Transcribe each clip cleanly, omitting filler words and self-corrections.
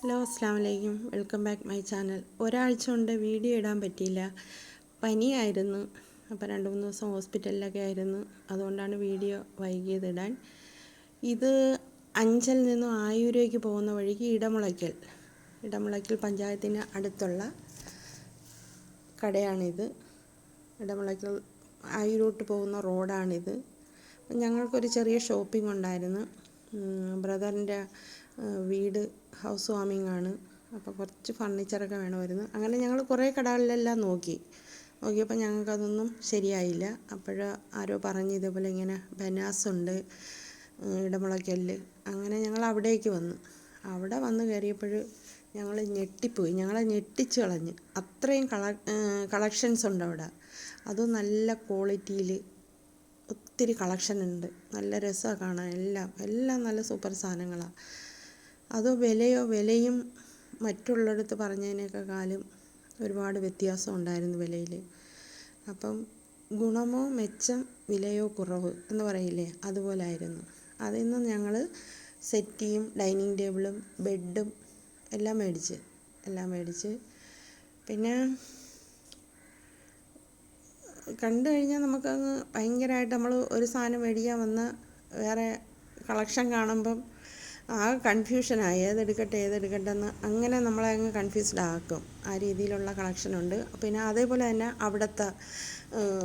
Hello അസ്സാം വലൈക്കും, welcome back my channel. ഒരാഴ്ച കൊണ്ട് വീഡിയോ ഇടാൻ പറ്റിയില്ല, പനിയായിരുന്നു. അപ്പോൾ 2-3 ദിവസം ഹോസ്പിറ്റലിലൊക്കെ ആയിരുന്നു. അതുകൊണ്ടാണ് വീഡിയോ വൈകിയത് ഇടാൻ. ഇത് അഞ്ചൽ നിന്നും ആയൂരേക്ക് പോകുന്ന വഴിക്ക് ഇടമുളയ്ക്കൽ പഞ്ചായത്തിന് അടുത്തുള്ള കടയാണിത്. ഇടമുളയ്ക്കൽ ആയൂരോട്ട് പോകുന്ന റോഡാണിത്. ഞങ്ങൾക്കൊരു ചെറിയ ഷോപ്പിംഗ് ഉണ്ടായിരുന്നു. ബ്രദറിൻ്റെ വീട് ഹൗസ് വാമിംഗ് ആണ്. അപ്പോൾ കുറച്ച് ഫർണിച്ചറൊക്കെ വേണമായിരുന്നു. അങ്ങനെ ഞങ്ങൾ കുറേ കടകളിലെല്ലാം നോക്കിയപ്പോൾ ഞങ്ങൾക്കതൊന്നും ശരിയായില്ല. അപ്പോൾ ആരോ പറഞ്ഞു ഇതേപോലെ ഇങ്ങനെ ബനാസുണ്ട് ഇടമുളയ്ക്കലിൽ. അങ്ങനെ ഞങ്ങൾ അവിടേക്ക് വന്നു. അവിടെ വന്ന് കയറിയപ്പോൾ ഞങ്ങൾ ഞെട്ടിപ്പോയി. ഞങ്ങളെ ഞെട്ടിച്ച് കളഞ്ഞ്. അത്രയും കളക്ഷൻസ് ഉണ്ട് അവിടെ. അതും നല്ല ക്വാളിറ്റിയിൽ ഒത്തിരി കളക്ഷൻ ഉണ്ട്. നല്ല രസമാണ് കാണാൻ. എല്ലാം നല്ല സൂപ്പർ സാധനങ്ങളാണ്. അത് വിലയും മറ്റുള്ളിടത്ത് പറഞ്ഞതിനേക്കാളും ഒരുപാട് വ്യത്യാസം ഉണ്ടായിരുന്നു വിലയിൽ. അപ്പം ഗുണമോ മെച്ചം, വിലയോ കുറവ് എന്ന് പറയില്ലേ, അതുപോലായിരുന്നു. അതിൽ നിന്ന് ഞങ്ങൾ സെറ്റിയും ഡൈനിങ് ടേബിളും ബെഡും എല്ലാം മേടിച്ച് പിന്നെ കണ്ടു കഴിഞ്ഞാൽ നമുക്കങ്ങ് ഭയങ്കരമായിട്ട് നമ്മൾ ഒരു സാധനം മേടിക്കാൻ വന്ന വേറെ കളക്ഷൻ കാണുമ്പം കൺഫ്യൂഷനായി ഏതെടുക്കട്ടെ എന്ന് അങ്ങനെ നമ്മളെ അങ്ങ് കൺഫ്യൂസ്ഡ് ആക്കും. ആ രീതിയിലുള്ള കളക്ഷനുണ്ട്. പിന്നെ അതേപോലെ തന്നെ അവിടുത്തെ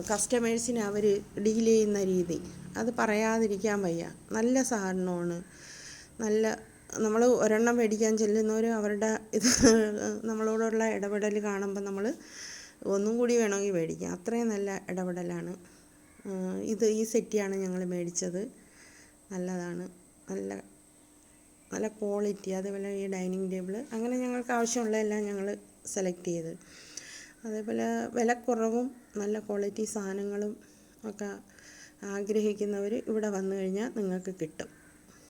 കസ്റ്റമേഴ്സിനെ അവർ ഡീൽ ചെയ്യുന്ന രീതി അത് പറയാതിരിക്കാൻ വയ്യ. നല്ല സാധനമാണ്. നമ്മൾ ഒരെണ്ണം മേടിക്കാൻ ചെല്ലുന്നവർ അവരുടെ നമ്മളോടുള്ള ഇടപെടൽ കാണുമ്പോൾ നമ്മൾ ഒന്നും കൂടി വേണമെങ്കിൽ മേടിക്കാം. അത്രയും നല്ല ഇടപെടലാണ്. ഈ സെറ്റിയാണ് ഞങ്ങൾ മേടിച്ചത്. നല്ലതാണ്, നല്ല ക്വാളിറ്റി. അതേപോലെ ഈ ഡൈനിങ് ടേബിൾ, അങ്ങനെ ഞങ്ങൾക്ക് ആവശ്യമുള്ളതെല്ലാം ഞങ്ങൾ സെലക്ട് ചെയ്ത്. അതേപോലെ വിലക്കുറവും നല്ല ക്വാളിറ്റി സാധനങ്ങളും ഒക്കെ ആഗ്രഹിക്കുന്നവർ ഇവിടെ വന്നു കഴിഞ്ഞാൽ നിങ്ങൾക്ക് കിട്ടും.